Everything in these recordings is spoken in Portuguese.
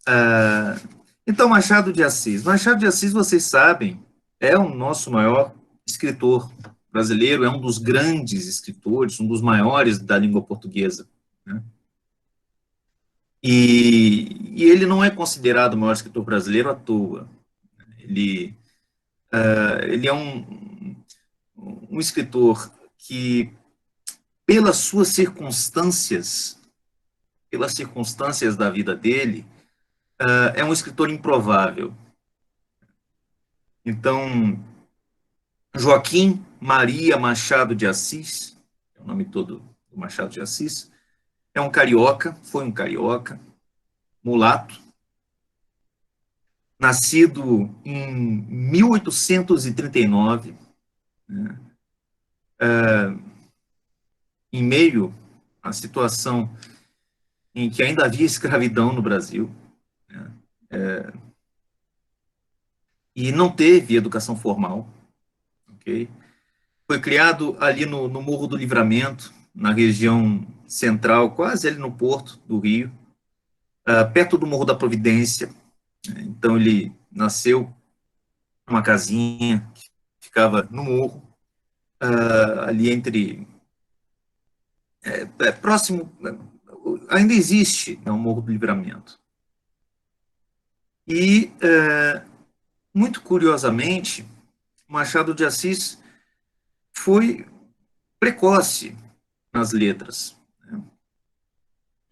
Ah, então, Machado de Assis. Machado de Assis, vocês sabem, é o nosso maior escritor brasileiro, é um dos grandes escritores, um dos maiores da língua portuguesa, né? E ele não é considerado o maior escritor brasileiro à toa. Ele, ele é um escritor que, pelas circunstâncias da vida dele, é um escritor improvável. Então, Joaquim Maria Machado de Assis, é o nome todo do Machado de Assis, é um carioca, foi um carioca, mulato, nascido em 1839, né, em meio à situação em que ainda havia escravidão no Brasil, né, e não teve educação formal, ok? Foi criado ali no Morro do Livramento, na região central, quase ali no porto do Rio, perto do Morro da Providência. Então ele nasceu numa casinha que ficava no morro, ali entre próximo, ainda existe, né, o Morro do Livramento. E muito curiosamente, Machado de Assis foi precoce nas letras.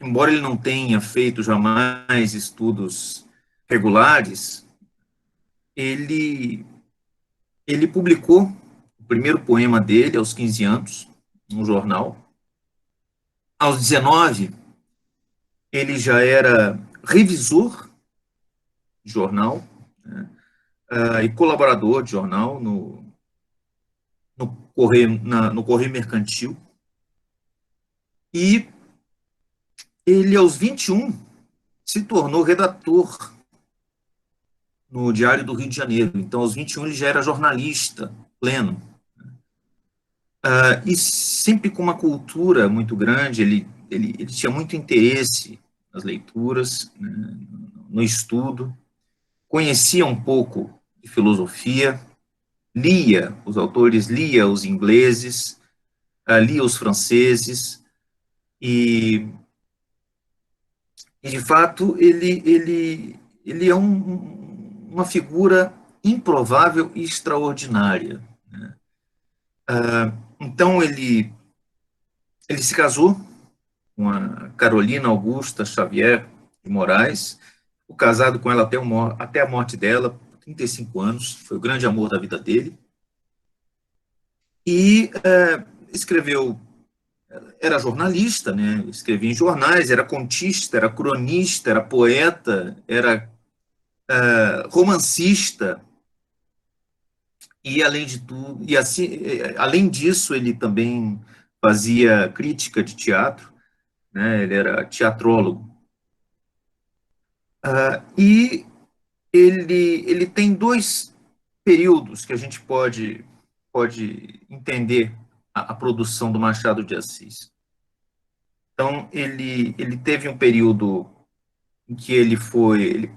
Embora ele não tenha feito jamais estudos regulares, ele ele publicou o primeiro poema dele aos 15 anos, no jornal. Aos 19, ele já era revisor de jornal, né, e colaborador de jornal no Correio Mercantil. E ele, aos 21, se tornou redator no Diário do Rio de Janeiro. Então, aos 21, ele já era jornalista pleno. E sempre com uma cultura muito grande, ele tinha muito interesse nas leituras, né, no estudo, conhecia um pouco de filosofia, lia os autores, lia os ingleses, lia os franceses, e, e de fato ele é uma figura improvável e extraordinária. Então ele se casou com a Carolina Augusta Xavier de Moraes, ficou casado com ela até a morte dela, 35 anos, foi o grande amor da vida dele, e escreveu, era jornalista, né? Escrevia em jornais, era contista, era cronista, era poeta, era romancista, e além de tudo, e assim, além disso, ele também fazia crítica de teatro, né? Ele era teatrólogo. E ele tem dois períodos que a gente pode entender a produção do Machado de Assis. Então, ele teve um período em que ele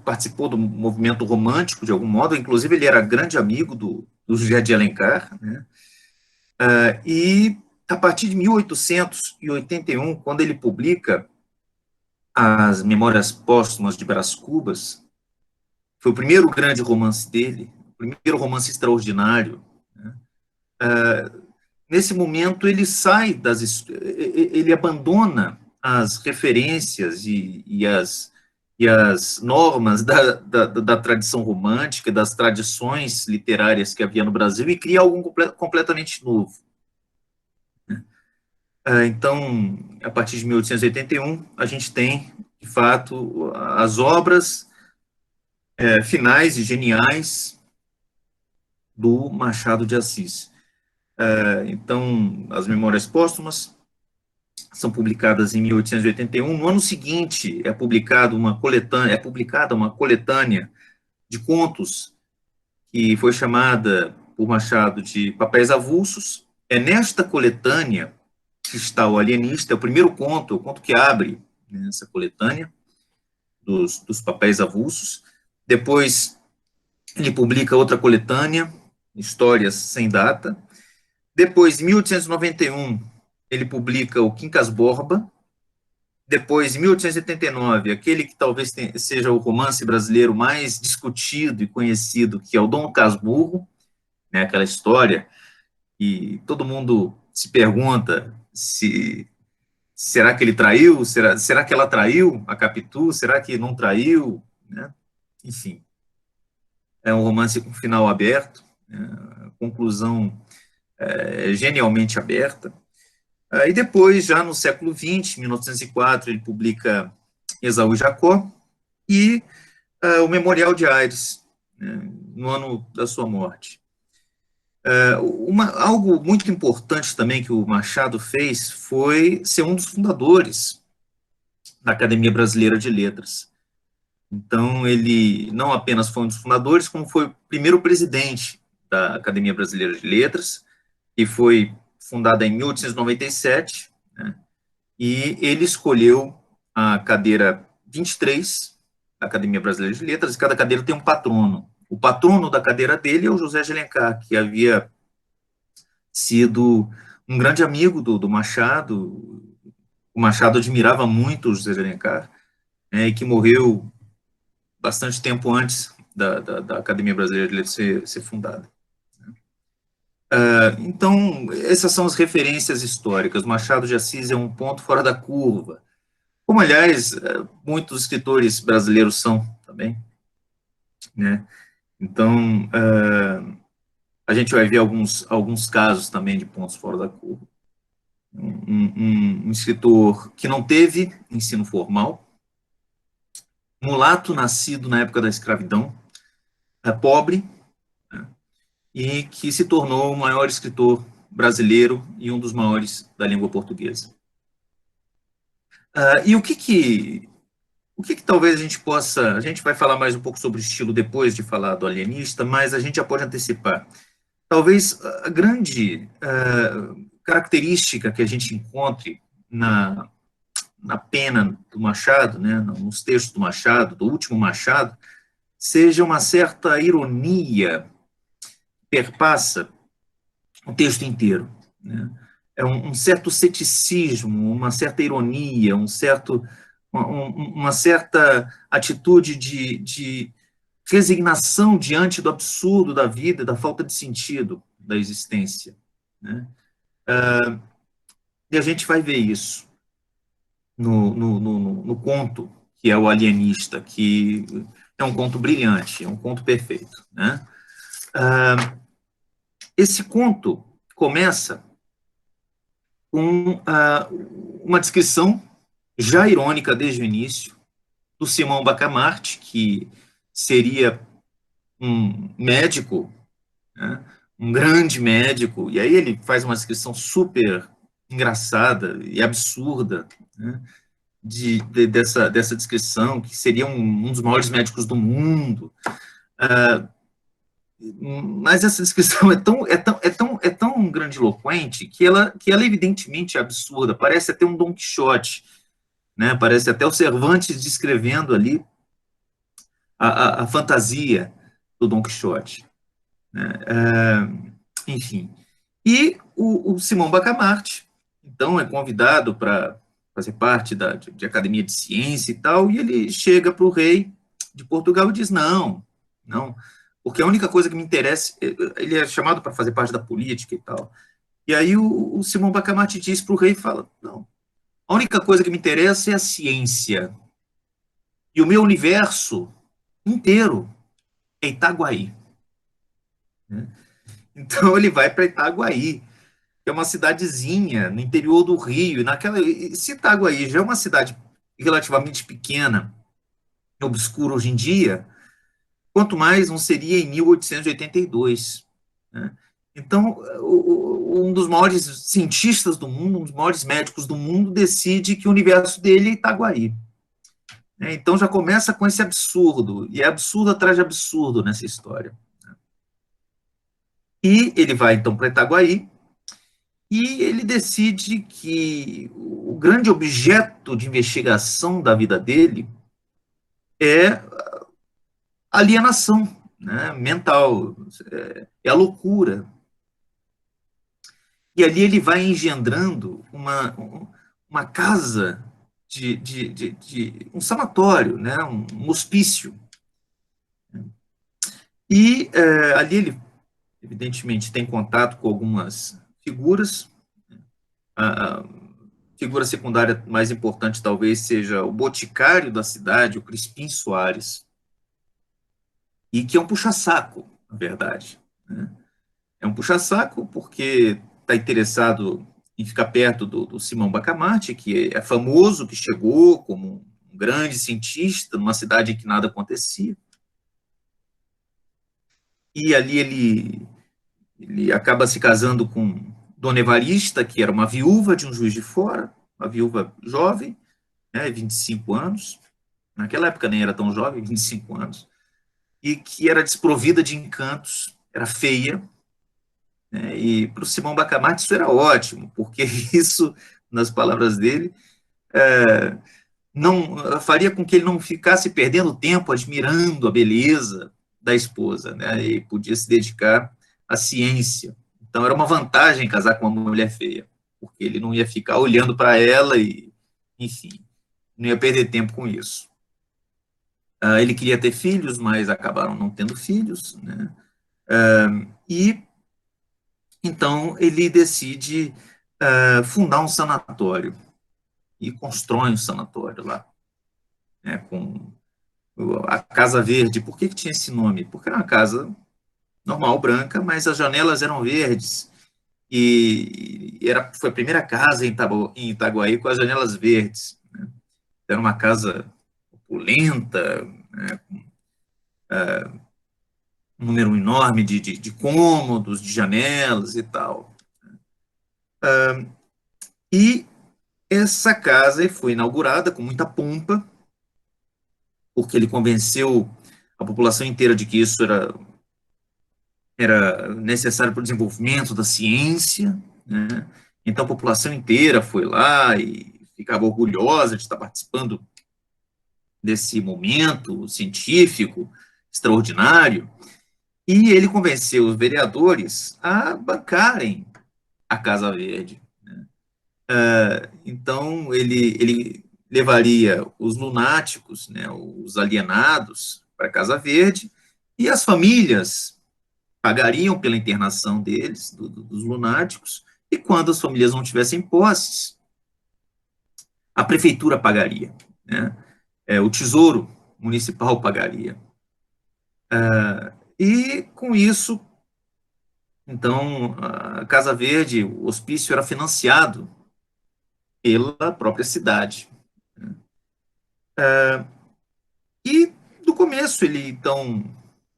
participou do movimento romântico, de algum modo, inclusive ele era grande amigo do José de Alencar, né? E a partir de 1881, quando ele publica as Memórias Póstumas de Brás Cubas, foi o primeiro grande romance dele, o primeiro romance extraordinário, né? Nesse momento ele sai ele abandona as referências e as normas da tradição romântica, das tradições literárias que havia no Brasil, e cria algo completamente novo. Então, a partir de 1881, a gente tem, de fato, as obras finais e geniais do Machado de Assis. Então, as Memórias Póstumas são publicadas em 1881. No ano seguinte, é publicada uma coletânea de contos que foi chamada por Machado de Papéis Avulsos. É nesta coletânea que está o Alienista, é o primeiro conto, o conto que abre, né, essa coletânea, dos papéis avulsos. Depois, ele publica outra coletânea, Histórias Sem Data. Depois, em 1891, ele publica o Quincas Borba. Depois, em 1879, aquele que talvez seja o romance brasileiro mais discutido e conhecido, que é o Dom Casmurro, né, aquela história, e todo mundo se pergunta se será que ele traiu, será que ela traiu a Capitu, será que não traiu, né? Enfim, é um romance com final aberto, né? Conclusão genialmente aberta. E depois, já no século XX, 1904, ele publica Esaú e Jacó e o Memorial de Aires, né, no ano da sua morte. Algo muito importante também que o Machado fez foi ser um dos fundadores da Academia Brasileira de Letras. Então, ele não apenas foi um dos fundadores, como foi o primeiro presidente da Academia Brasileira de Letras, que foi fundada em 1897, né, e ele escolheu a cadeira 23 da Academia Brasileira de Letras, e cada cadeira tem um patrono. O patrono da cadeira dele é o José de Alencar, que havia sido um grande amigo do Machado. O Machado admirava muito o José de Alencar, e que morreu bastante tempo antes da Academia Brasileira de Letras ser fundada. Então, essas são as referências históricas. Machado de Assis é um ponto fora da curva, como, aliás, muitos escritores brasileiros são também, né? Então, a gente vai ver alguns casos também de pontos fora da curva. Um escritor que não teve ensino formal, mulato nascido na época da escravidão, pobre, né, e que se tornou o maior escritor brasileiro e um dos maiores da língua portuguesa. E o que talvez a gente possa... A gente vai falar mais um pouco sobre o estilo depois de falar do alienista, mas a gente já pode antecipar. Talvez a grande característica que a gente encontre na pena do Machado, né, nos textos do Machado, do último Machado, seja uma certa ironia que perpassa o texto inteiro, né? É um certo ceticismo, uma certa ironia, uma certa atitude de resignação diante do absurdo da vida, da falta de sentido da existência, né? E a gente vai ver isso no conto, que é o Alienista, que é um conto brilhante, é um conto perfeito, né? Esse conto começa com uma descrição já irônica desde o início do Simão Bacamarte, que seria um médico, né, um grande médico, e aí ele faz uma descrição super engraçada e absurda, né, dessa descrição, que seria um dos maiores médicos do mundo. Mas essa descrição é tão grandiloquente que ela evidentemente é absurda, parece até um Dom Quixote, né? Parece até o Cervantes descrevendo ali a fantasia do Dom Quixote, né? Enfim. E o Simão Bacamarte, então, é convidado para fazer parte de Academia de Ciência e tal, e ele chega para o rei de Portugal e diz, não, porque a única coisa que me interessa, ele é chamado para fazer parte da política e tal, e aí o Simão Bacamarte diz para o rei, fala, não, a única coisa que me interessa é a ciência, e o meu universo inteiro é Itaguaí, né? Então ele vai para Itaguaí, que é uma cidadezinha no interior do Rio, se Itaguaí já é uma cidade relativamente pequena, obscura hoje em dia, quanto mais não seria em 1882, né? Então, um dos maiores cientistas do mundo, um dos maiores médicos do mundo, decide que o universo dele é Itaguaí, né? Então já começa com esse absurdo, e é absurdo atrás de absurdo nessa história, né? E ele vai então para Itaguaí, e ele decide que o grande objeto de investigação da vida dele é alienação, né, mental, é a loucura. E ali ele vai engendrando uma casa de um sanatório, né, um hospício. E ali ele, evidentemente, tem contato com algumas figuras. A figura secundária mais importante talvez seja o boticário da cidade, o Crispim Soares, e que é um puxa-saco, na verdade, né? É um puxa-saco porque está interessado em ficar perto do Simão Bacamarte, que é famoso, que chegou como um grande cientista numa cidade em que nada acontecia. E ali ele acaba se casando com Dona Evarista, que era uma viúva de um juiz de fora, uma viúva jovem, né, 25 anos. Naquela época nem era tão jovem, 25 anos. E que era desprovida de encantos, era feia, né, e para o Simão Bacamarte isso era ótimo, porque isso, nas palavras dele, não faria com que ele não ficasse perdendo tempo admirando a beleza da esposa, né, e podia se dedicar à ciência. Então era uma vantagem casar com uma mulher feia, porque ele não ia ficar olhando para ela e, enfim, não ia perder tempo com isso. Ele queria ter filhos, mas acabaram não tendo filhos, né? E então ele decide fundar um sanatório e constrói um sanatório lá, né, com a Casa Verde. Por que tinha esse nome? Porque era uma casa normal, branca, mas as janelas eram verdes. E foi a primeira casa em Itaguaí com as janelas verdes, né? Era uma casa opulenta, né, um número enorme de cômodos, de janelas e tal. E essa casa foi inaugurada com muita pompa, porque ele convenceu a população inteira de que isso era necessário para o desenvolvimento da ciência, né? Então a população inteira foi lá e ficava orgulhosa de estar participando desse momento científico extraordinário. E ele convenceu os vereadores a bancarem a Casa Verde. Então ele levaria os lunáticos, né, os alienados, para a Casa Verde, e as famílias pagariam pela internação deles, dos lunáticos, e quando as famílias não tivessem posses, a prefeitura pagaria, né? O Tesouro Municipal pagaria. E com isso, então, a Casa Verde, o hospício era financiado pela própria cidade. E do começo ele então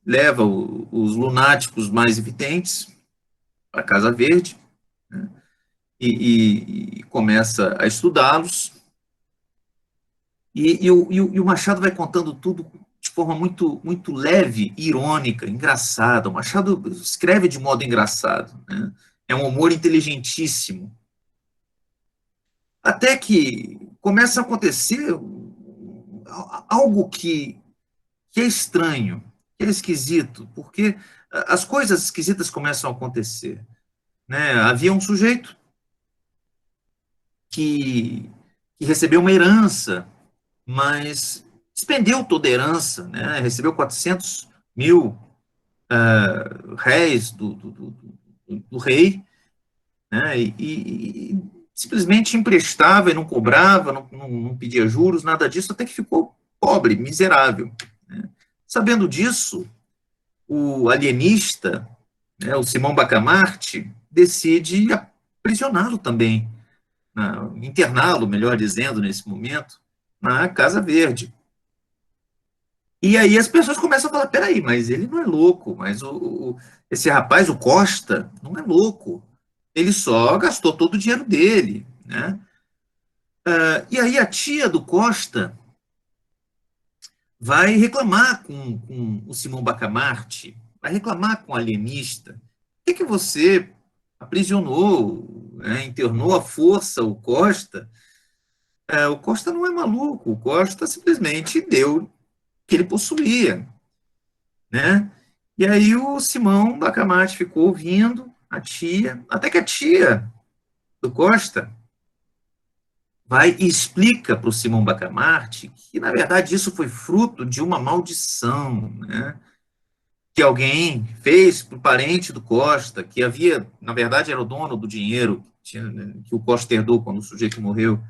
leva os lunáticos mais evidentes para a Casa Verde, né, e começa a estudá-los. E o Machado vai contando tudo de forma muito, muito leve, irônica, engraçada. O Machado escreve de modo engraçado, né? É um humor inteligentíssimo. Até que começa a acontecer algo que é estranho, que é esquisito, porque as coisas esquisitas começam a acontecer, né? Havia um sujeito que, que recebeu uma herança, mas despendeu toda a herança, né? Recebeu 400 mil réis do rei, né? E simplesmente emprestava e não cobrava, não pedia juros, nada disso, até que ficou pobre, miserável, né? Sabendo disso, o alienista, né, o Simão Bacamarte, decide aprisioná-lo também, interná-lo, melhor dizendo, nesse momento, na Casa Verde. E aí as pessoas começam a falar, peraí, mas ele não é louco, mas esse rapaz, o Costa, não é louco. Ele só gastou todo o dinheiro dele, né? E aí a tia do Costa vai reclamar com o Simão Bacamarte, vai reclamar com o alienista. Por que você aprisionou, né, internou à força o Costa? O Costa não é maluco, o Costa simplesmente deu que ele possuía, né? E aí o Simão Bacamarte ficou ouvindo a tia, até que a tia do Costa vai e explica para o Simão Bacamarte que, na verdade, isso foi fruto de uma maldição, né? Que alguém fez para o parente do Costa, que havia, na verdade, era o dono do dinheiro que o Costa herdou quando o sujeito morreu,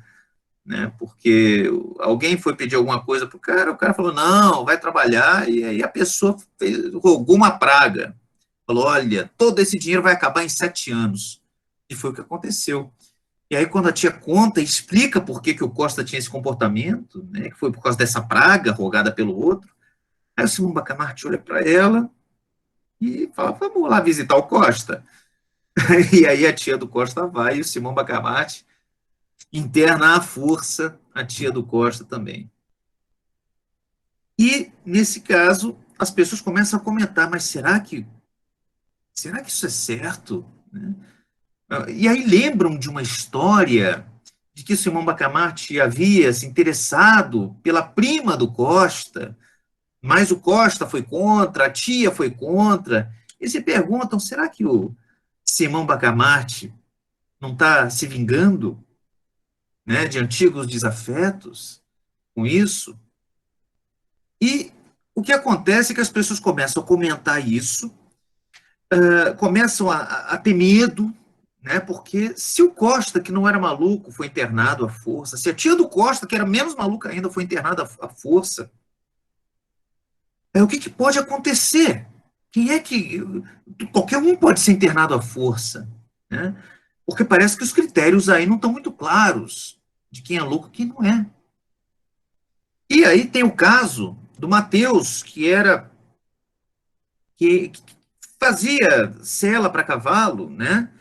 né? Porque alguém foi pedir alguma coisa para o cara falou, não, vai trabalhar, e aí a pessoa rogou uma praga. Falou, olha, todo esse dinheiro vai acabar em 7 anos. E foi o que aconteceu. E aí, quando a tia conta, explica por que, que o Costa tinha esse comportamento, né, que foi por causa dessa praga rogada pelo outro, aí o Simão Bacamarte olha para ela e fala, vamos lá visitar o Costa. E aí a tia do Costa vai e o Simão Bacamarte interna à força a tia do Costa também. E, nesse caso, as pessoas começam a comentar, mas será que isso é certo? Né? E aí lembram de uma história de que o Simão Bacamarte havia se interessado pela prima do Costa, mas o Costa foi contra, a tia foi contra. E se perguntam, será que o Simão Bacamarte não está se vingando, né, de antigos desafetos com isso? E o que acontece é que as pessoas começam a comentar isso, começam a ter medo, né? Porque se o Costa, que não era maluco, foi internado à força, se a tia do Costa, que era menos maluca ainda, foi internada à força, o que, que pode acontecer? Quem é que. Qualquer um pode ser internado à força, né? Porque parece que os critérios aí não estão muito claros de quem é louco e quem não é. E aí tem o caso do Mateus, que fazia sela para cavalo, né?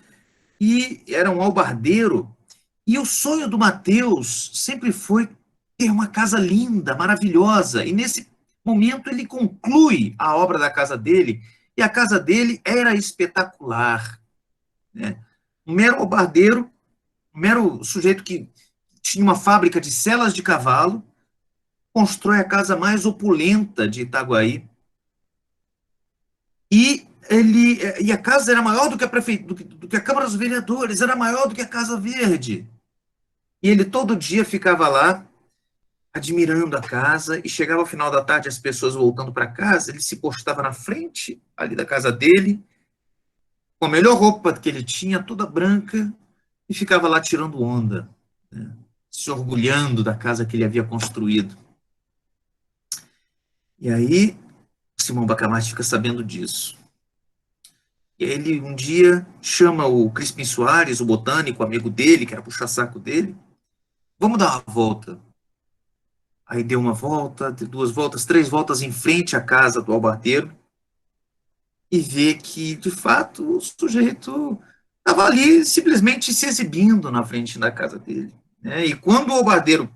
E era um albardeiro. E o sonho do Mateus sempre foi ter uma casa linda, maravilhosa. E nesse momento ele conclui a obra da casa dele. E a casa dele era espetacular, né? Um mero albardeiro, um mero sujeito que tinha uma fábrica de selas de cavalo, constrói a casa mais opulenta de Itaguaí. E a casa era maior do que a prefeitura, do que a Câmara dos Vereadores, era maior do que a Casa Verde. E ele todo dia ficava lá admirando a casa, e chegava ao final da tarde, as pessoas voltando para casa, ele se postava na frente ali da casa dele, com a melhor roupa que ele tinha, toda branca, e ficava lá tirando onda, né? Se orgulhando da casa que ele havia construído. E aí, Simão Bacamarte fica sabendo disso. E aí ele um dia chama o Crispim Soares, o botânico, amigo dele, que era puxa-saco dele, vamos dar uma volta. Aí deu uma volta, duas voltas, três voltas em frente à casa do albardeiro e vê que, de fato, o sujeito estava ali simplesmente se exibindo na frente da casa dele, né? E quando o albardeiro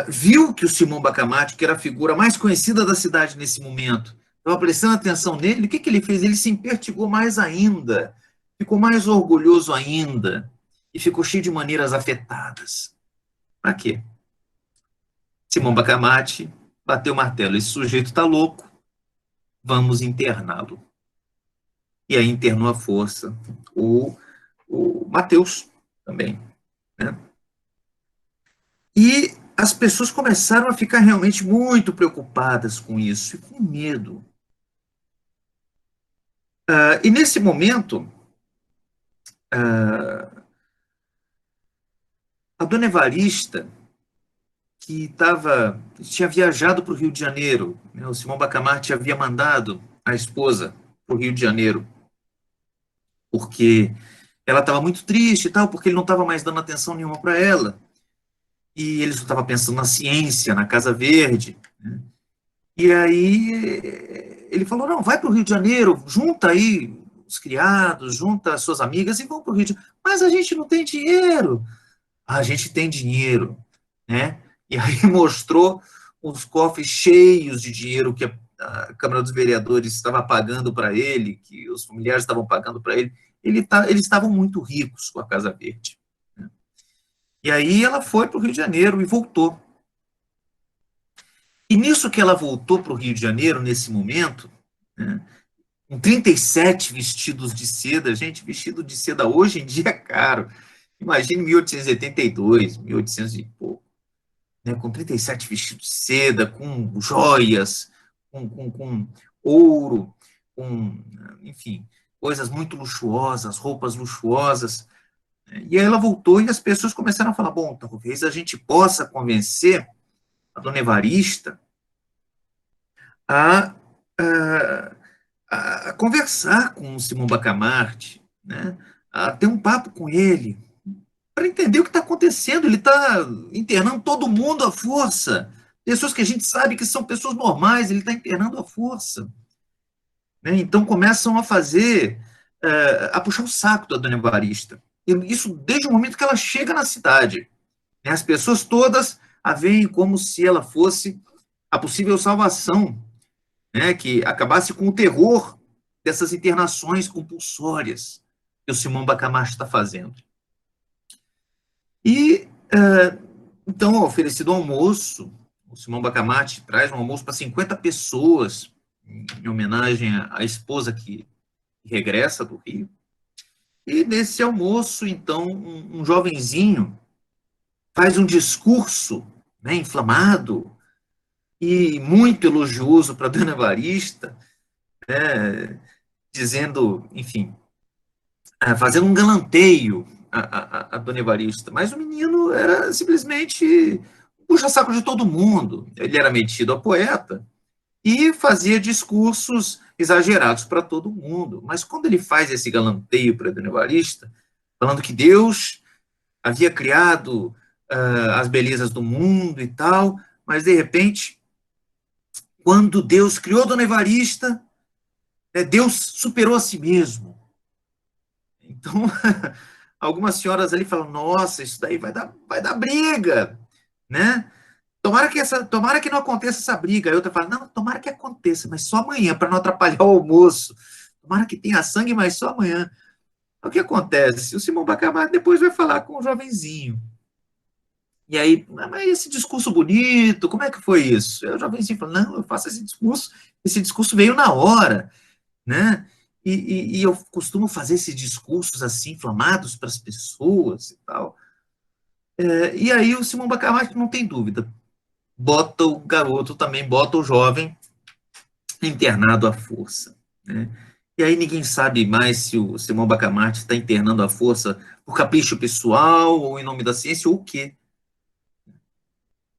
viu que o Simão Bacamarte, que era a figura mais conhecida da cidade nesse momento, estava prestando atenção nele, o que, que ele fez? Ele se impertigou mais ainda, ficou mais orgulhoso ainda e ficou cheio de maneiras afetadas. Para quê? Simão Bacamarte bateu o martelo. Esse sujeito está louco, vamos interná-lo. E aí internou à força o Mateus também, né? E as pessoas começaram a ficar realmente muito preocupadas com isso e com medo. E nesse momento, a dona Evarista, que tinha viajado para o Rio de Janeiro, né? O Simão Bacamarte havia mandado a esposa para o Rio de Janeiro, porque ela estava muito triste e tal, porque ele não estava mais dando atenção nenhuma para ela. E ele só estava pensando na ciência, na Casa Verde, né? E aí ele falou, não, vai para o Rio de Janeiro, junta aí os criados, junta as suas amigas e vão para o Rio de Janeiro. Mas a gente não tem dinheiro. A gente tem dinheiro, né? E aí mostrou os cofres cheios de dinheiro que a Câmara dos Vereadores estava pagando para ele, que os familiares estavam pagando para ele. Eles estavam muito ricos com a Casa Verde, né? E aí ela foi para o Rio de Janeiro e voltou. E nisso que ela voltou para o Rio de Janeiro, nesse momento, né, com 37 vestidos de seda. Gente, vestido de seda hoje em dia é caro. Imagine 1882, 1800 e pouco, né, com 37 vestidos de seda, com joias, com ouro, com, enfim, coisas muito luxuosas, roupas luxuosas. E aí ela voltou e as pessoas começaram a falar, bom, talvez a gente possa convencer a dona Evarista a, a, a conversar com o Simão Bacamarte, né, a ter um papo com ele, para entender o que está acontecendo. Ele está internando todo mundo à força. Pessoas que a gente sabe que são pessoas normais, ele está internando à força. Né? Então começam a fazer, a puxar o saco da dona Evarista. Isso desde o momento que ela chega na cidade. Né? As pessoas todas a veem como se ela fosse a possível salvação, né? Que acabasse com o terror dessas internações compulsórias que o Simão Bacamarte está fazendo. E, então, oferecido um almoço, o Simão Bacamarte traz um almoço para 50 pessoas, em homenagem à esposa que regressa do Rio. E nesse almoço, então, um jovenzinho faz um discurso, né, inflamado e muito elogioso para a dona Evarista, né, dizendo, enfim, fazendo um galanteio a dona Evarista. Mas o menino era simplesmente um puxa-saco de todo mundo. Ele era metido a poeta e fazia discursos exagerados para todo mundo. Mas quando ele faz esse galanteio para a dona Evarista, falando que Deus havia criado as belezas do mundo e tal, mas de repente, quando Deus criou a dona Evarista, Deus superou a si mesmo. Então, algumas senhoras ali falam, nossa, isso daí vai dar briga, né? Tomara que não aconteça essa briga. Aí outra fala, não, tomara que aconteça, mas só amanhã, para não atrapalhar o almoço. Tomara que tenha sangue, mas só amanhã. O que acontece? O Simão Bacamarte depois vai falar com o jovenzinho. E aí, mas esse discurso bonito, como é que foi isso? Aí o jovenzinho fala, não, eu faço esse discurso veio na hora, né? E eu costumo fazer esses discursos assim, inflamados para as pessoas e tal. E aí o Simão Bacamarte não tem dúvida. Bota o garoto também, bota o jovem internado à força. Né? E aí ninguém sabe mais se o Simão Bacamarte está internando à força por capricho pessoal, ou em nome da ciência, ou o quê.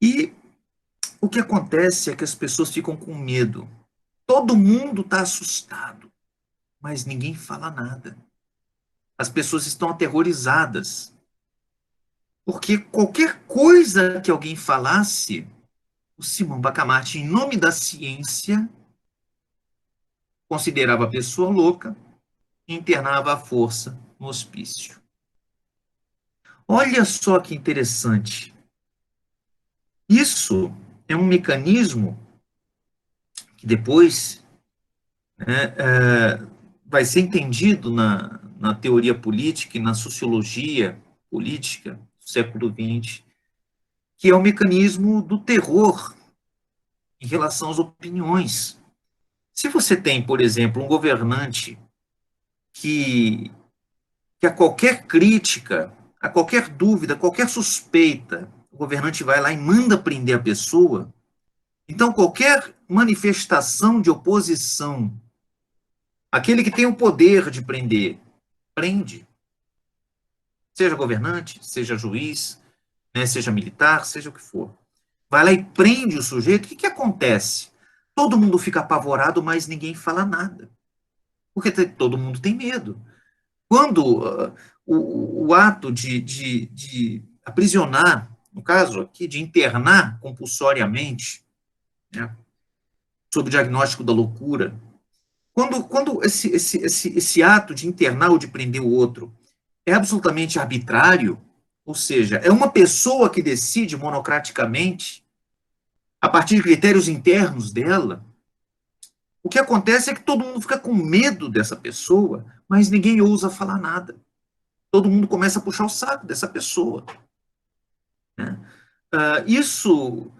E o que acontece é que as pessoas ficam com medo. Todo mundo está assustado, mas ninguém fala nada. As pessoas estão aterrorizadas. Porque qualquer coisa que alguém falasse, o Simão Bacamarte, em nome da ciência, considerava a pessoa louca e internava à força no hospício. Olha só que interessante. Isso é um mecanismo que depois, né, vai ser entendido na teoria política e na sociologia política do século XX, que é o mecanismo do terror em relação às opiniões. Se você tem, por exemplo, um governante que, que a qualquer crítica, a qualquer dúvida, a qualquer suspeita, o governante vai lá e manda prender a pessoa, então qualquer manifestação de oposição, aquele que tem o poder de prender, prende. Seja governante, seja juiz, né, seja militar, seja o que for. Vai lá e prende o sujeito, o que acontece? Todo mundo fica apavorado, mas ninguém fala nada. Porque todo mundo tem medo. Quando o ato de aprisionar, no caso aqui, de internar compulsoriamente, né, sob o diagnóstico da loucura, quando esse ato de internar ou de prender o outro é absolutamente arbitrário, ou seja, é uma pessoa que decide monocraticamente, a partir de critérios internos dela, o que acontece é que todo mundo fica com medo dessa pessoa, mas ninguém ousa falar nada. Todo mundo começa a puxar o saco dessa pessoa. Né? Uh, isso,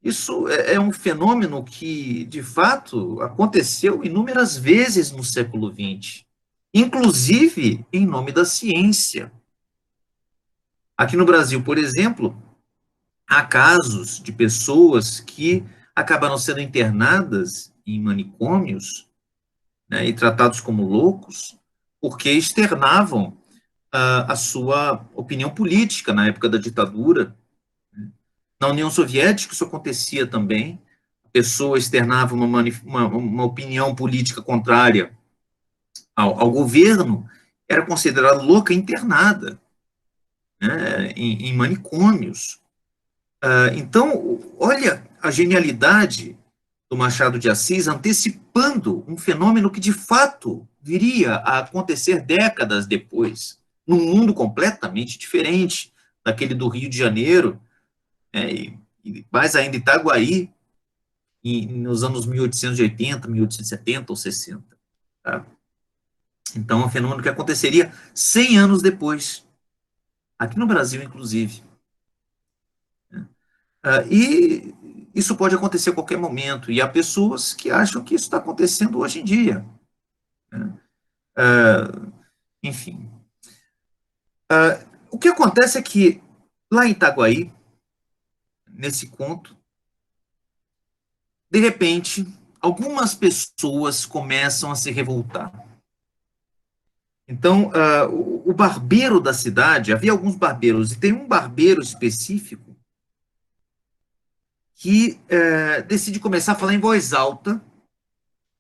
Isso é um fenômeno que, de fato, aconteceu inúmeras vezes no século XX, inclusive em nome da ciência. Aqui no Brasil, por exemplo, há casos de pessoas que acabaram sendo internadas em manicômios, né, e tratados como loucos, porque externavam a sua opinião política na época da ditadura. Na União Soviética isso acontecia também, a pessoa externava uma opinião política contrária ao governo, era considerada louca e internada, né, em manicômios. Então, olha a genialidade do Machado de Assis antecipando um fenômeno que, de fato, viria a acontecer décadas depois, num mundo completamente diferente daquele do Rio de Janeiro, né, e mais ainda Itaguaí, nos anos 1880, 1870 ou 60. Tá? Então, é um fenômeno que aconteceria 100 anos depois, aqui no Brasil, inclusive. E isso pode acontecer a qualquer momento, e há pessoas que acham que isso está acontecendo hoje em dia. Né? Enfim. O que acontece é que, lá em Itaguaí, nesse conto, de repente, algumas pessoas começam a se revoltar. Então, o barbeiro da cidade, havia alguns barbeiros, e tem um barbeiro específico que decide começar a falar em voz alta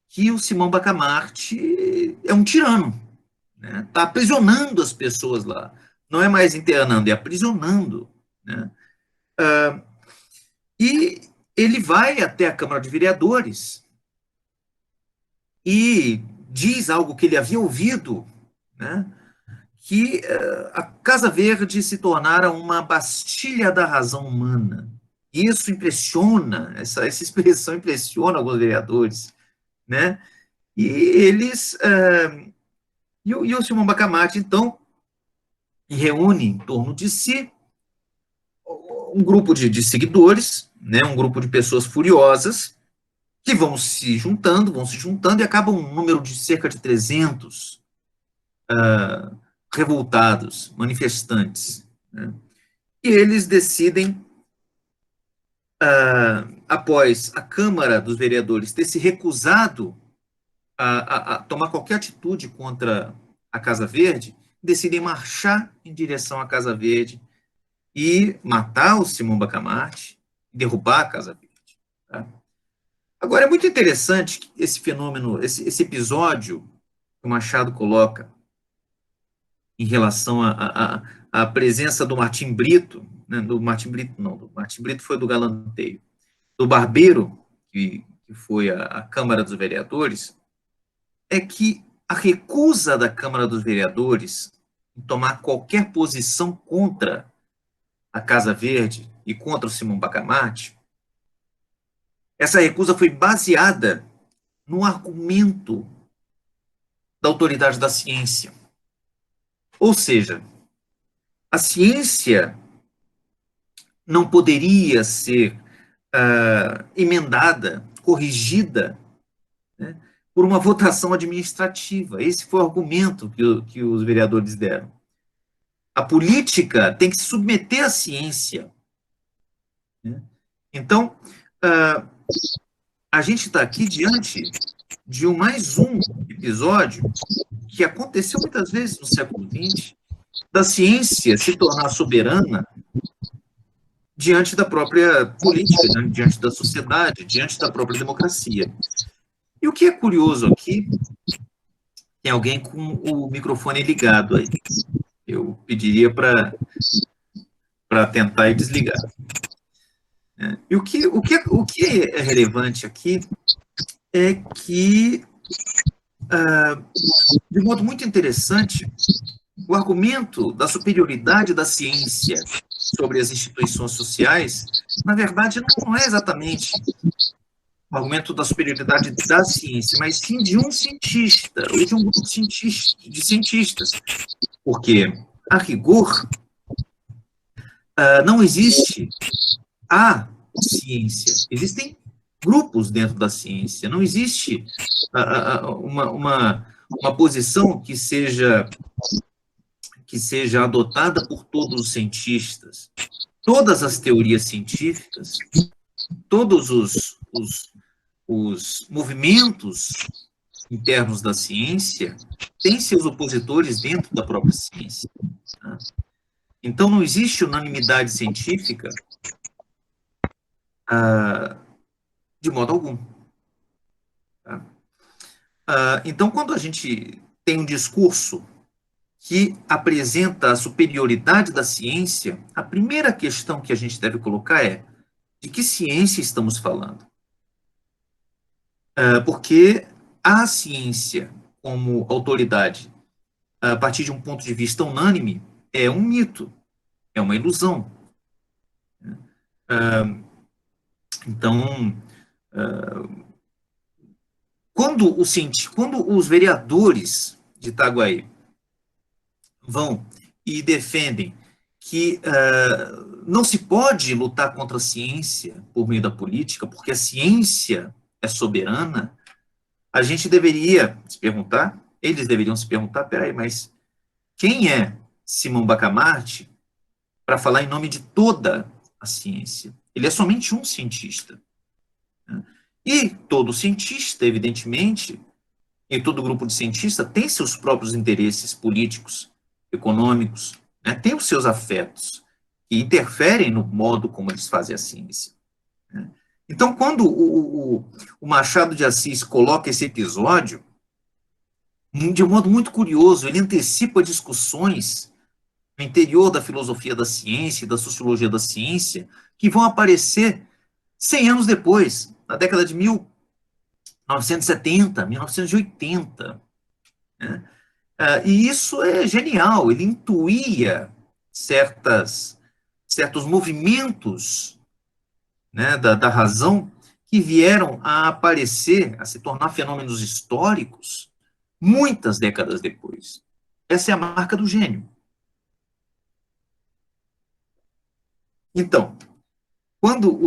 que o Simão Bacamarte é um tirano, né? Está aprisionando as pessoas lá. Não é mais internando, é aprisionando. Né? E ele vai até a Câmara de Vereadores e diz algo que ele havia ouvido, né? Que a Casa Verde se tornara uma bastilha da razão humana. Isso impressiona, essa expressão impressiona alguns vereadores, né? E eles, e o Simão Bacamarte, então, reúne em torno de si um grupo de seguidores, né? Um grupo de pessoas furiosas, que vão se juntando e acabam um número de cerca de 300 revoltados, manifestantes, né? E eles decidem, após a Câmara dos Vereadores ter se recusado a tomar qualquer atitude contra a Casa Verde, decidem marchar em direção à Casa Verde e matar o Simão Bacamarte, derrubar a Casa Verde. Tá? Agora, é muito interessante esse fenômeno, esse episódio que o Machado coloca em relação à presença do Martim Brito, né, do Martim Brito não, do Martim Brito foi do Galanteio, do Barbeiro, que foi a Câmara dos Vereadores, é que a recusa da Câmara dos Vereadores em tomar qualquer posição contra a Casa Verde e contra o Simão Bacamarte, essa recusa foi baseada no argumento da autoridade da ciência. Ou seja, a ciência não poderia ser emendada, corrigida, né, por uma votação administrativa. Esse foi o argumento que os vereadores deram. A política tem que se submeter à ciência. Né? Então, a gente está aqui diante de mais um episódio que aconteceu muitas vezes no século XX, da ciência se tornar soberana diante da própria política, né? Diante da sociedade, diante da própria democracia. E o que é curioso aqui, tem alguém com o microfone ligado aí. Eu pediria para tentar e desligar. E o que é relevante aqui é que, de modo muito interessante, o argumento da superioridade da ciência sobre as instituições sociais, na verdade, não é exatamente o argumento da superioridade da ciência, mas sim de um cientista, ou de um grupo de cientistas. Porque, a rigor, não existe, há ciência. Existem grupos dentro da ciência. Não existe uma posição que seja adotada por todos os cientistas. Todas as teorias científicas, todos os movimentos internos da ciência têm seus opositores dentro da própria ciência. Tá? Então, não existe unanimidade científica de modo algum. Tá? Então, quando a gente tem um discurso que apresenta a superioridade da ciência, a primeira questão que a gente deve colocar é: de que ciência estamos falando? Porque a ciência, como autoridade, a partir de um ponto de vista unânime, é um mito, é uma ilusão. Então, quando os vereadores de Itaguaí vão e defendem que não se pode lutar contra a ciência por meio da política, porque a ciência é soberana, a gente deveria se perguntar, eles deveriam se perguntar, peraí, mas quem é Simão Bacamarte para falar em nome de toda a ciência? Ele é somente um cientista. E todo cientista, evidentemente, e todo grupo de cientistas tem seus próprios interesses políticos, econômicos, né? Tem os seus afetos, que interferem no modo como eles fazem a ciência. Né? Então, quando o Machado de Assis coloca esse episódio, de um modo muito curioso, ele antecipa discussões no interior da filosofia da ciência e da sociologia da ciência, que vão aparecer 100 anos depois, na década de 1970, 1980. Né? E isso é genial, ele intuía certos movimentos, né, da razão que vieram a aparecer, a se tornar fenômenos históricos, muitas décadas depois. Essa é a marca do gênio. Então, quando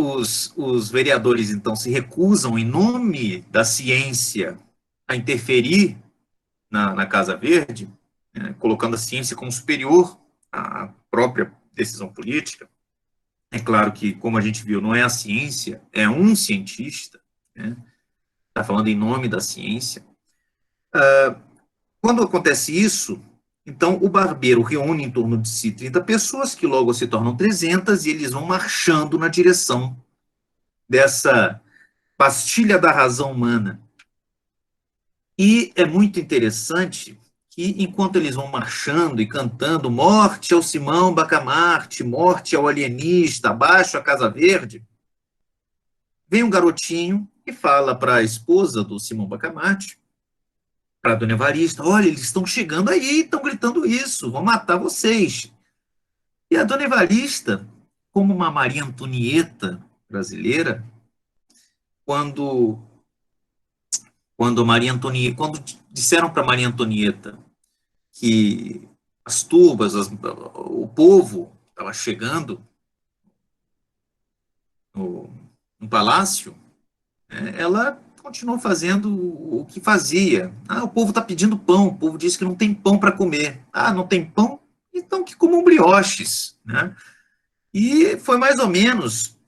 os vereadores, então, se recusam, em nome da ciência, a interferir na Casa Verde, né, colocando a ciência como superior à própria decisão política, é claro que, como a gente viu, não é a ciência, é um cientista, né, está falando em nome da ciência. Quando acontece isso, então o barbeiro reúne em torno de si 30 pessoas, que logo se tornam 300, e eles vão marchando na direção dessa pastilha da razão humana. E é muito interessante que, enquanto eles vão marchando e cantando morte ao Simão Bacamarte, morte ao alienista, abaixo a Casa Verde, vem um garotinho e fala para a esposa do Simão Bacamarte, para a dona Evarista: olha, eles estão chegando aí, estão gritando isso, vão matar vocês. E a dona Evarista, como uma Maria Antonieta brasileira, quando disseram para Maria Antonieta que as turbas, o povo estava chegando no palácio, ela continuou fazendo o que fazia. O povo está pedindo pão, o povo disse que não tem pão para comer. Não tem pão? Então que comam brioches. Né? E foi mais ou menos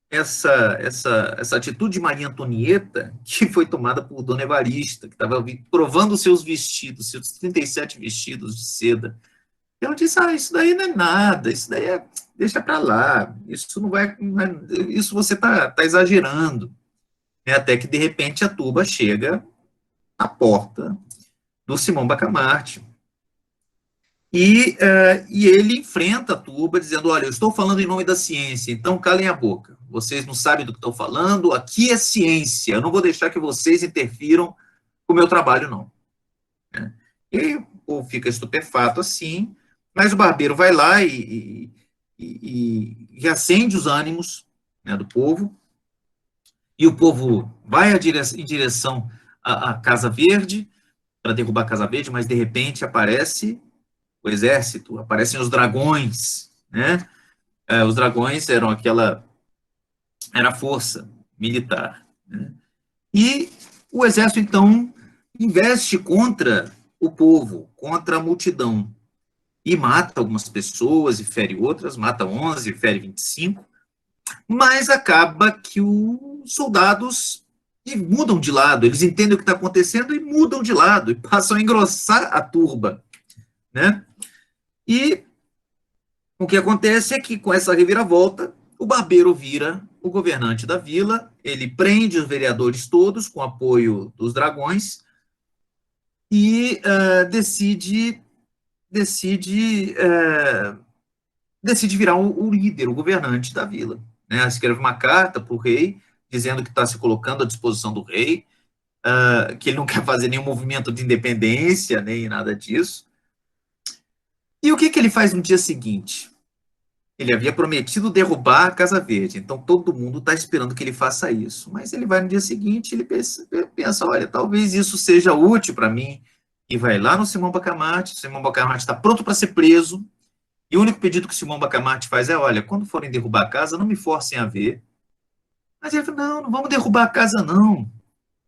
essa atitude de Maria Antonieta que foi tomada por Dona Evarista, que estava provando seus vestidos, seus 37 vestidos de seda. Ela disse: isso daí não é nada, isso daí deixa para lá, isso não vai, isso você está exagerando. Até que, de repente, a turba chega à porta do Simão Bacamarte. E ele enfrenta a turba dizendo: olha, eu estou falando em nome da ciência, então calem a boca. Vocês não sabem do que estão falando, aqui é ciência, eu não vou deixar que vocês interfiram com o meu trabalho, não. E o povo fica estupefato assim, mas o barbeiro vai lá e reacende os ânimos, né, do povo, e o povo vai em direção à Casa Verde, para derrubar a Casa Verde, mas de repente aparece o exército, aparecem os dragões, né? Os dragões eram era a força militar, né? E o exército, então, investe contra o povo, contra a multidão, e mata algumas pessoas e fere outras, mata 11, fere 25, mas acaba que os soldados mudam de lado, eles entendem o que está acontecendo e mudam de lado, e passam a engrossar a turba, né? E o que acontece é que, com essa reviravolta, o barbeiro vira o governante da vila, ele prende os vereadores todos, com apoio dos dragões, e decide, decide virar o líder, o governante da vila, né? Escreve uma carta para o rei, dizendo que está se colocando à disposição do rei, que ele não quer fazer nenhum movimento de independência, nem nada disso. E o que, que ele faz no dia seguinte? Ele havia prometido derrubar a Casa Verde, então todo mundo está esperando que ele faça isso. Mas ele vai no dia seguinte, ele pensa, olha, talvez isso seja útil para mim, e vai lá no Simão Bacamarte. O Simão Bacamarte está pronto para ser preso, e o único pedido que o Simão Bacamarte faz é, olha, quando forem derrubar a casa, não me forcem a ver. Mas ele fala, não, não vamos derrubar a casa não,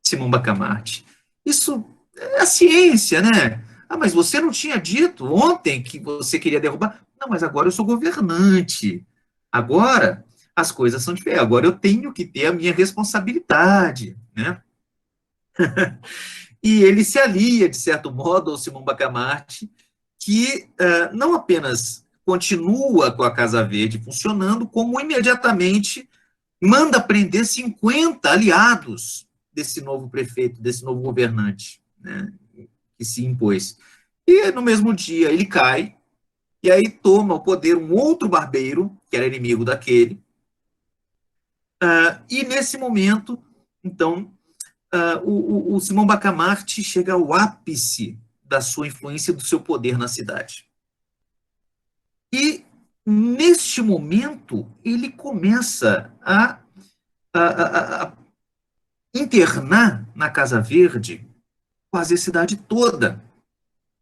Simão Bacamarte. Isso é a ciência, né? Ah, mas você não tinha dito ontem que você queria derrubar? Não, mas agora eu sou governante. Agora as coisas são diferentes. Agora eu tenho que ter a minha responsabilidade, né? E ele se alia, de certo modo, ao Simão Bacamarte, que não apenas continua com a Casa Verde funcionando, como imediatamente manda prender 50 aliados desse novo prefeito, desse novo governante, né, que se impôs. E no mesmo dia ele cai, e aí toma o poder um outro barbeiro, que era inimigo daquele, e nesse momento, então, o Simão Bacamarte chega ao ápice da sua influência e do seu poder na cidade. E neste momento ele começa a internar na Casa Verde quase a cidade toda.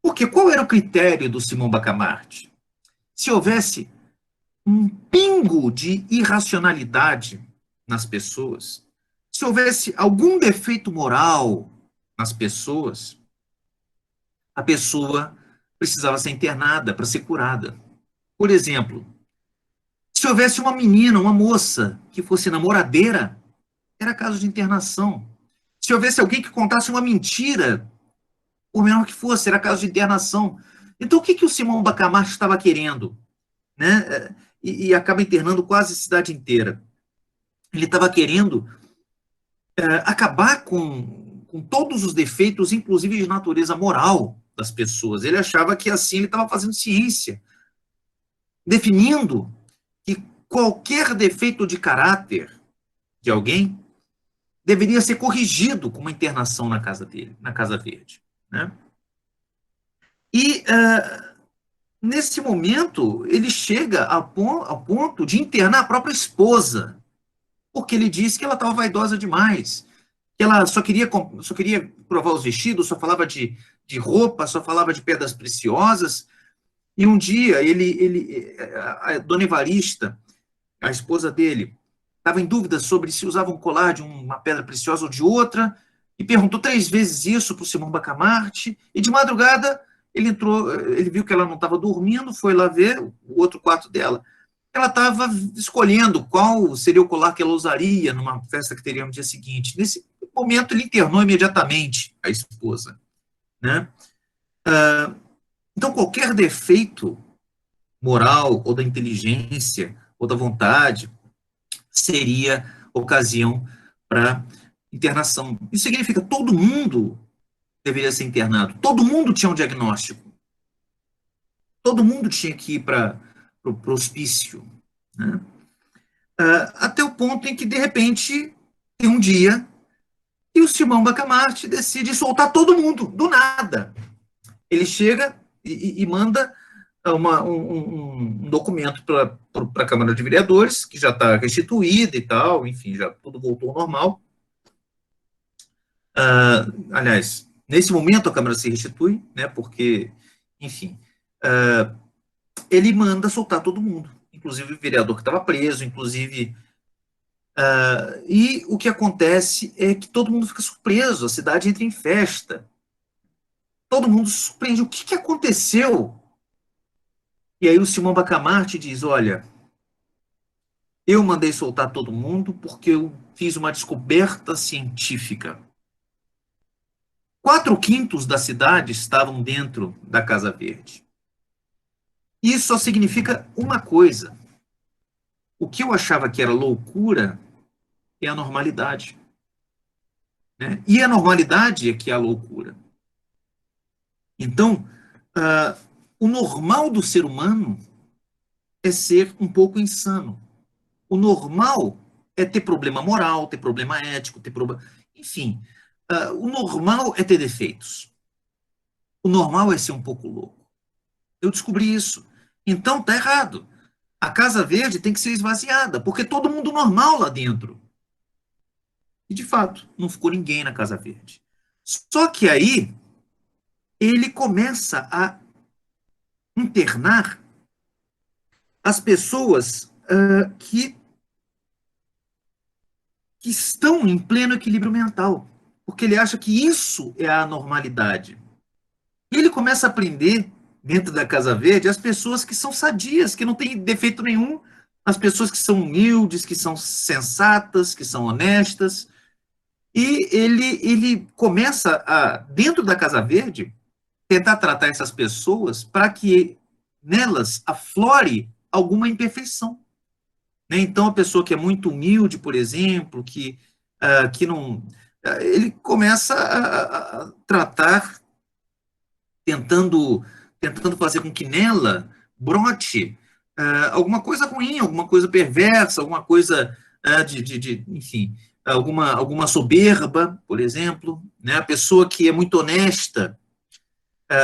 Porque qual era o critério do Simão Bacamarte? Se houvesse um pingo de irracionalidade nas pessoas, se houvesse algum defeito moral nas pessoas, a pessoa precisava ser internada para ser curada. Por exemplo, se houvesse uma menina, uma moça, que fosse namoradeira, era caso de internação. Se houvesse alguém que contasse uma mentira, por menor que fosse, era caso de internação. Então, o que, que o Simão Bacamarte estava querendo? Né? E acaba internando quase a cidade inteira. Ele estava querendo acabar com todos os defeitos, inclusive de natureza moral das pessoas. Ele achava que assim ele estava fazendo ciência, definindo que qualquer defeito de caráter de alguém deveria ser corrigido com uma internação na casa dele, na Casa Verde, né? E nesse momento ele chega ao ponto de internar a própria esposa, porque ele disse que ela estava vaidosa demais, que ela só queria provar os vestidos, só falava de roupa, só falava de pedras preciosas. E um dia a dona Evarista, a esposa dele, estava em dúvida sobre se usava um colar de uma pedra preciosa ou de outra, e perguntou 3 vezes isso para o Simão Bacamarte, e de madrugada ele entrou, ele viu que ela não estava dormindo, foi lá ver o outro quarto dela. Ela estava escolhendo qual seria o colar que ela usaria numa festa que teria no dia seguinte. Nesse momento, ele internou imediatamente a esposa, né? Então, qualquer defeito moral ou da inteligência ou da vontade seria ocasião para internação. Isso significa que todo mundo deveria ser internado, todo mundo tinha um diagnóstico, todo mundo tinha que ir para o hospício, né? Até o ponto em que, de repente, tem um dia e o Simão Bacamarte decide soltar todo mundo, do nada. Ele chega e manda um documento para a Câmara de Vereadores, que já está restituída e tal, enfim, já tudo voltou ao normal. Aliás, nesse momento a Câmara se restitui, né, porque, enfim, ele manda soltar todo mundo, inclusive o vereador que estava preso, inclusive E o que acontece é que todo mundo fica surpreso, a cidade entra em festa, todo mundo se surpreende, o que aconteceu? E aí o Simão Bacamarte diz, olha, eu mandei soltar todo mundo porque eu fiz uma descoberta científica. 4/5 da cidade estavam dentro da Casa Verde. Isso só significa uma coisa. O que eu achava que era loucura é a normalidade. Né? E a normalidade é que é a loucura. Então, o normal do ser humano é ser um pouco insano. O normal é ter problema moral, ter problema ético, ter problema. Enfim, o normal é ter defeitos. O normal é ser um pouco louco. Eu descobri isso. Então, tá errado. A Casa Verde tem que ser esvaziada, porque todo mundo normal lá dentro. E, de fato, não ficou ninguém na Casa Verde. Só que aí, ele começa a internar as pessoas que estão em pleno equilíbrio mental, porque ele acha que isso é a normalidade. E ele começa a aprender, dentro da Casa Verde, as pessoas que são sadias, que não têm defeito nenhum, as pessoas que são humildes, que são sensatas, que são honestas. E ele começa a, dentro da Casa Verde, tentar tratar essas pessoas para que nelas aflore alguma imperfeição. Né? Então, a pessoa que é muito humilde, por exemplo, que não. Ele começa a tratar, tentando, tentando fazer com que nela brote alguma coisa ruim, alguma coisa perversa, alguma coisa enfim, alguma soberba, por exemplo. Né? A pessoa que é muito honesta,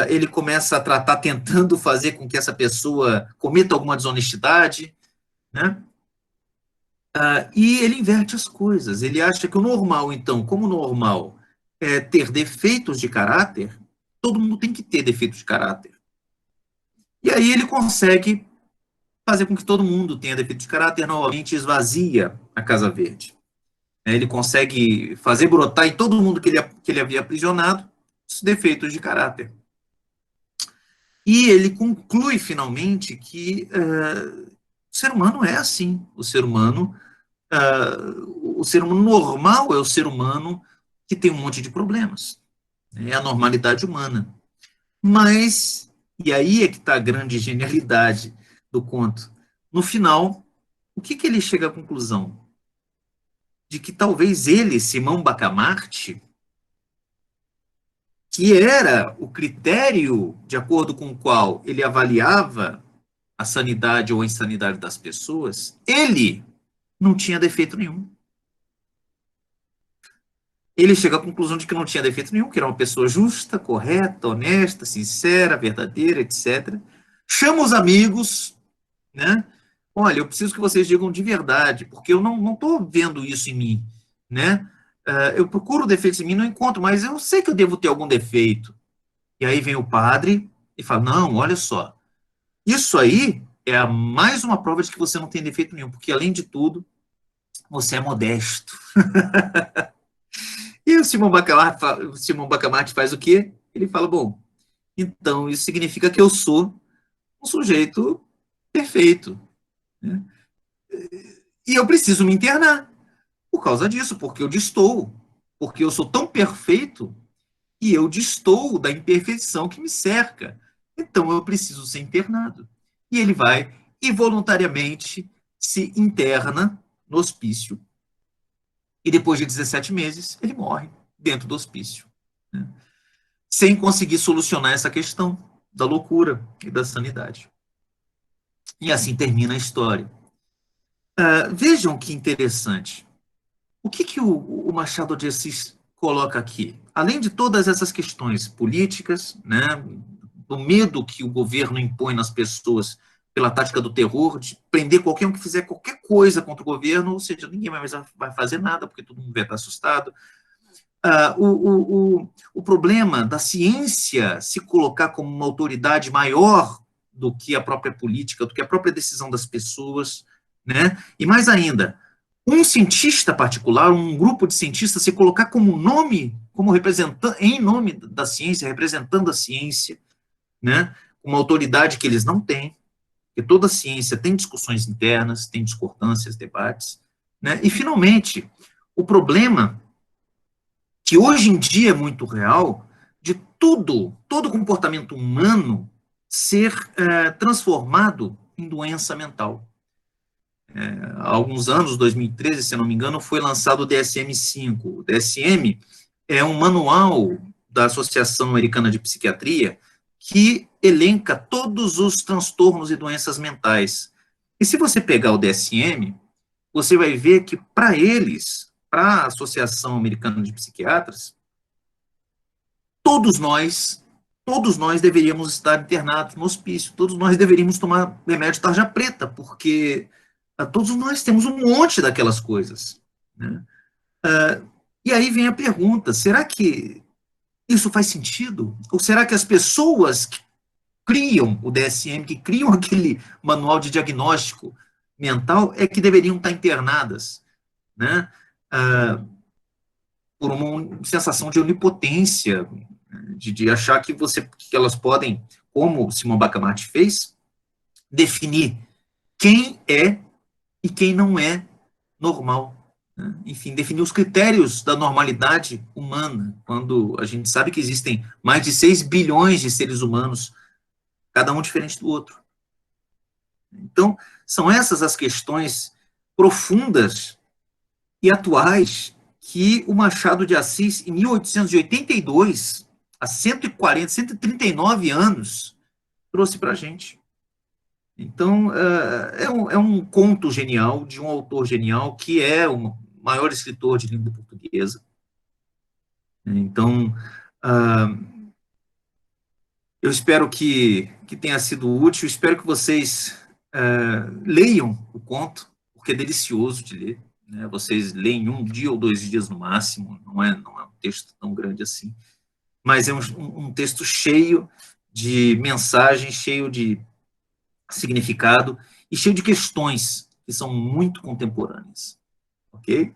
ele começa a tratar tentando fazer com que essa pessoa cometa alguma desonestidade, né? E ele inverte as coisas. Ele acha que o normal, então, como normal é ter defeitos de caráter, todo mundo tem que ter defeitos de caráter. E aí ele consegue fazer com que todo mundo tenha defeitos de caráter, novamente esvazia a Casa Verde. Ele consegue fazer brotar em todo mundo que ele havia aprisionado os defeitos de caráter. E ele conclui, finalmente, que o ser humano é assim. O ser humano normal é o ser humano que tem um monte de problemas. É a normalidade humana. Mas, e aí é que está a grande genialidade do conto. No final, o que ele chega à conclusão? De que talvez ele, Simão Bacamarte, que era o critério de acordo com o qual ele avaliava a sanidade ou a insanidade das pessoas, ele não tinha defeito nenhum. Ele chega à conclusão de que não tinha defeito nenhum, que era uma pessoa justa, correta, honesta, sincera, verdadeira, etc. Chama os amigos, né? Olha, eu preciso que vocês digam de verdade, porque eu não estou vendo isso em mim, né? Eu procuro defeitos em mim, não encontro, mas eu sei que eu devo ter algum defeito. E aí vem o padre e fala, não, olha só, isso aí é mais uma prova de que você não tem defeito nenhum, porque além de tudo, você é modesto. E o Simão Bacamarte faz o quê? Ele fala, bom, então isso significa que eu sou um sujeito perfeito, né? E eu preciso me internar por causa disso, porque eu destoo, porque eu sou tão perfeito e eu destoo da imperfeição que me cerca. Então eu preciso ser internado. E ele vai e voluntariamente se interna no hospício. E depois de 17 meses, ele morre dentro do hospício, né? Sem conseguir solucionar essa questão da loucura e da sanidade. E assim termina a história. Vejam que interessante. O que o Machado de Assis coloca aqui? Além de todas essas questões políticas, né, do medo que o governo impõe nas pessoas pela tática do terror, de prender qualquer um que fizer qualquer coisa contra o governo, ou seja, ninguém mais vai fazer nada, porque todo mundo vai estar assustado. O problema da ciência se colocar como uma autoridade maior do que a própria política, do que a própria decisão das pessoas, né? E mais ainda, um cientista particular, um grupo de cientistas, se colocar como nome, como representante, em nome da ciência, representando a ciência, né, uma autoridade que eles não têm, porque toda ciência tem discussões internas, tem discordâncias, debates, né, e, finalmente, o problema que hoje em dia é muito real, de todo comportamento humano ser transformado em doença mental. Há alguns anos, 2013, se eu não me engano, foi lançado o DSM-5. O DSM é um manual da Associação Americana de Psiquiatria que elenca todos os transtornos e doenças mentais. E se você pegar o DSM, você vai ver que, para eles, para a Associação Americana de Psiquiatras, todos nós, todos nós deveríamos estar internados no hospício, todos nós deveríamos tomar remédio tarja preta, porque todos nós temos um monte daquelas coisas, né? E aí vem a pergunta, será que isso faz sentido? Ou será que as pessoas que criam o DSM, que criam aquele manual de diagnóstico mental, é que deveriam estar internadas, né? Por uma sensação de onipotência, de achar que elas podem, como Simão Bacamarte fez, definir quem é e quem não é normal. Né? Enfim, definir os critérios da normalidade humana, quando a gente sabe que existem mais de 6 bilhões de seres humanos, cada um diferente do outro. Então, são essas as questões profundas e atuais que o Machado de Assis, em 1882, há 140, 139 anos, trouxe para a gente. Então, é um conto genial, de um autor genial, que é o maior escritor de língua portuguesa. Então, eu espero que tenha sido útil, espero que vocês leiam o conto, porque é delicioso de ler. Né? Vocês leem 1 dia ou 2 dias no máximo, não é um texto tão grande assim, mas é um texto cheio de mensagem, cheio de significado e cheio de questões que são muito contemporâneas, ok?